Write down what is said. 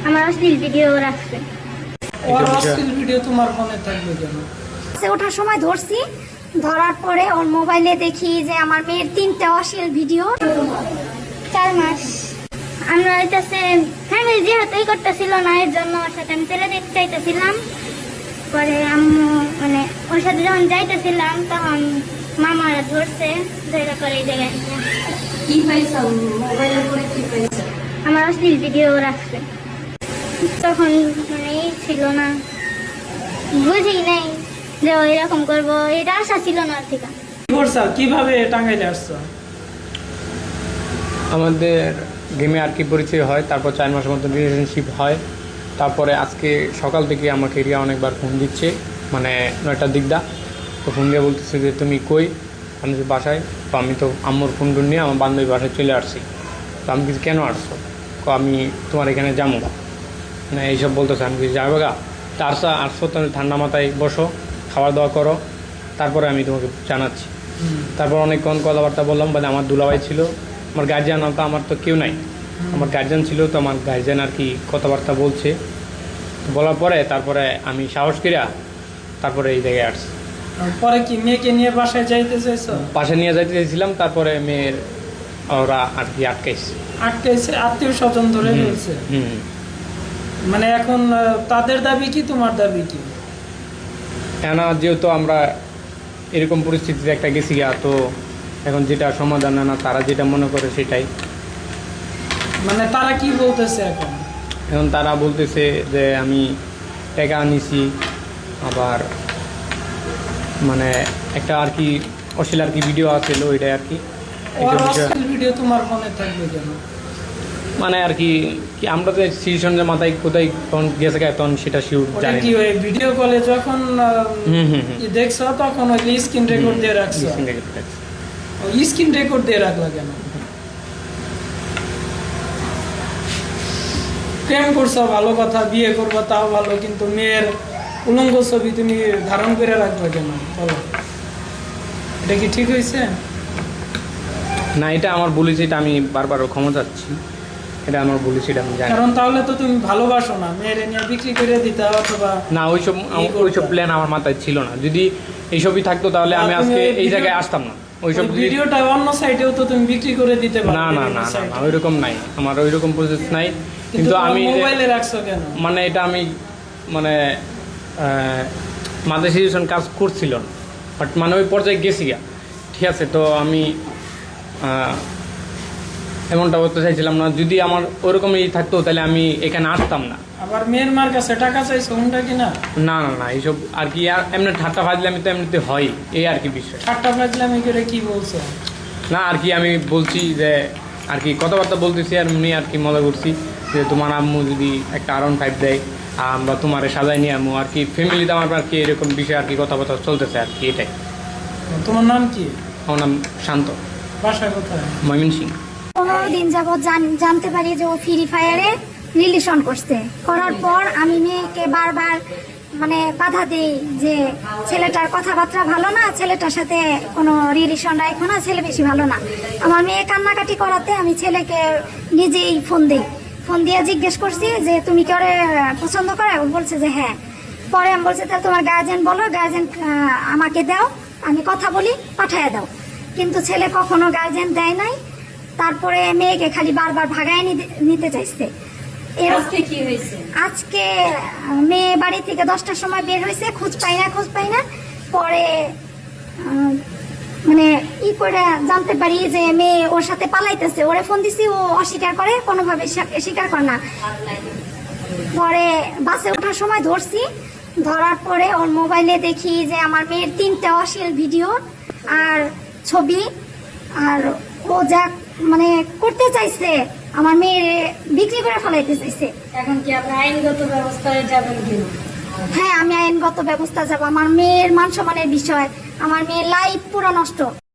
আমার অশ্লীল ভিডিও রাখছে। ওর অশ্লীল ভিডিও তোমার ফোনে থাকবে কেন? ওঠার সময় ধরছি, ধরার পরে ওর মোবাইলে দেখি যে আমার মেয়ের 3টা অশ্লীল ভিডিও। 4 মাস আমরা হইতেছে ফ্যামিলি যেহেতুই করতেছিল না, এর জন্য ওর সাথে আমি চলে যেতে চাইতেছিলাম। পরে আম্মু মানে ওর সাথে যখন যাইতেছিলাম তখন মামারা ধরছে, ধরে করে এই জায়গায় কি পাইছ মোবাইলের পরে কি পাইছ? আমার অশ্লীল ভিডিও রাখছে। তখন মানে ছিল না, বুঝি নাই যে ও এরকম করবো, এটা আশা ছিল না আর থেকে। কিভাবে টাঙ্গাইলে আসছো? আমাদের গেমে আর কি পরিচয় হয়, তারপর 4 মাসের মতো রিলেশনশিপ হয়। তারপরে আজকে সকাল থেকে আমাকে রিয়া অনেকবার ফোন দিচ্ছে, মানে 9টার দিকটা। তো ফোন দিয়ে বলতেছে যে তুমি কই? আমি যে বাসায়। তো আমি তো আম্মুর ফোন নিয়ে আমার বান্ধবী বাসায় চলে আসছি। তো আমি কিছু কেন আসছো? তো আমি তোমার এখানে যাবো গা, মানে এইসব বলতেছে। আমি কিছু যাবো গা, তা আসছো তুমি ঠান্ডা মাথায় বসো, খাওয়া দাওয়া করো, তারপরে আমি তোমাকে জানাচ্ছি। তারপর অনেকক্ষণ কথাবার্তা বললাম, মানে আমার দুলাভাই ছিল, আমার গার্জিয়ান তো আমার তো কেউ নাই, আমার গার্জিয়ান ছিল। তো আমার গার্জিয়ান আর কি কথাবার্তা বলছে, বলার পরে তারপরে আমি সাহস করিয়া তারপরে এই জায়গায় আসছি। পরে কি মেয়েকে নিয়ে বাসায় যাইতে চাইছো? পাশে নিয়ে যাইতে চাইছিলাম, তারপরে মেয়ের ওরা আর কি আটকাইছে। আত্মীয় স্বজন ধরে ফেলছে। মানে এখন তাদের দাবি কি, তোমার দাবি কি? কেন যেহেতু আমরা এরকম পরিস্থিতিতে একটা গেছি গা, তো এখন যেটা সমাধান না তারা যেটা মনে করে সেটাই। মানে তারা কি বলতেছে এখন? এখন তারা বলতেছে যে আমি টাকা আনিছি, আবার মানে একটা আর কি অশ্লীল আর কি ভিডিও আছিল, ওইটাই আর কি। ওর অশ্লীল ভিডিও তোমার ফোনে থাকবে কেন? মানে আর কি আমরা তো সিচুয়েশনের মাথায় কোথায় তখন গেছে তখন সেটা শিওর জানি। কি ওই ভিডিও কলে যখন দেখছো তখন ওই স্ক্রিন রেকর্ড দিয়ে রাখছো? ওই স্ক্রিন রেকর্ড দিয়ে রাখলা কেন? প্রেম করছো ভালো কথা, বিয়ে করবো তাও ভালো, কিন্তু মেয়ের উলঙ্গ ছবি তুমি ধারণ করে রাখবে কেন বলো? এটা কি ঠিক হয়েছে? না, এটা আমার বলেছি, এটা আমি বারবার ক্ষমা চাচ্ছি, এটা আমার বলেছি, এটা আমি জানি। কারণ তাহলে তো তুমি ভালোবাসো না, মেয়ের নিয়ে বিক্রি করে দিতে অথবা না, ওইসব প্ল্যান আমার মাথায় ছিল না। যদি এইসবই থাকতো তাহলে আমি আজকে এই জায়গায় আসতাম না। ওইসব ভিডিওটা অন্য সাইটেও তো তুমি বিক্রি করে দিতে পারো। না না না না, ওইরকম নাই, আমার ওইরকম প্রসেস নাই। কিন্তু আমি মোবাইলে রাখছো কেন? মানে এটা আমি মানে মাথায় সিচুয়েশন কাজ করছিল না, বাট মানে ওই পর্যায়ে গেছি গা, ঠিক আছে। তো আমি এমনটা করতে চাইছিলাম না। যদি আমার ওরকমই থাকতো তাহলে আমি এখানে আসতাম না। আবার মেয়ের মার কাছে টাকা চাইছো, কোনটা কিনা? না না না, এইসব আর কি এমনি ঠাট্টা ফাজলামি তো এমনিতে হয়, এই আর কি বিষয়। ঠাট্টা ফাজলামি করে কি বলছো? না আর কি আমি বলছি যে আর কি কথাবার্তা বলতেছি, আর এমনি আর কি মজা করছি যে তোমার আম্মু যদি একটা R15 দেয় আমরা তোমার সাজাই নিয়ে আম্মু আর কি ফ্যামিলিতে আমার আর কি এরকম বিষয় আর কি কথাবার্তা চলতেছে আর কি, এটাই। তোমার নাম কি? আমার নাম শান্ত। বাসা কোথায়? ময়মনসিংহ। 15 দিন যাবৎ জানতে পারি যে ও ফ্রি ফায়ারে রিলেশন করছে। করার পর আমি মেয়েকে বারবার মানে বাধা দিই যে ছেলেটার কথাবার্তা ভালো না, ছেলেটার সাথে কোনো রিলেশন রাখো না, ছেলে বেশি ভালো না। আমার মেয়ে কান্নাকাটি করাতে আমি ছেলেকে নিজেই ফোন দিই। ফোন দিয়ে জিজ্ঞেস করছি যে তুমি কি ওরে পছন্দ করো? বলছে যে হ্যাঁ। পরে আমি বলছি তাহলে তোমার গার্জেন বলো, গার্জেন আমাকে দাও, আমি কথা বলি, পাঠাইয়া দাও। কিন্তু ছেলে কখনো গার্জেন দেয় নাই। তারপরে মেয়েকে খালি বারবার ভাগায় নিতে চাইছে। কি হয়েছে? আজকে মেয়ে বাড়ি থেকে 10টার সময় বের হয়েছে, খোঁজ পাই না। পরে মানে করে জানতে পারি যে মেয়ে ওর সাথে পালাইতেছে। ওরে ফোন দিছি, ও অস্বীকার করে, কোনোভাবে স্বীকার করে না। পরে বাসে ওঠার সময় ধরছি, ধরার পরে ওর মোবাইলে দেখি যে আমার মেয়ের 3টা অশ্লীল ভিডিও আর ছবি। আর ও যা মানে করতে চাইছে, আমার মেয়ের বিক্রি করে ফেলাইতে চাইছে। এখন কি আপনি আইনগত ব্যবস্থায় যাবেন কিনা? হ্যাঁ, আমি আইনগত ব্যবস্থা যাব। আমার মেয়ের মান সম্মানের বিষয়, আমার মেয়ের লাইফ পুরো নষ্ট।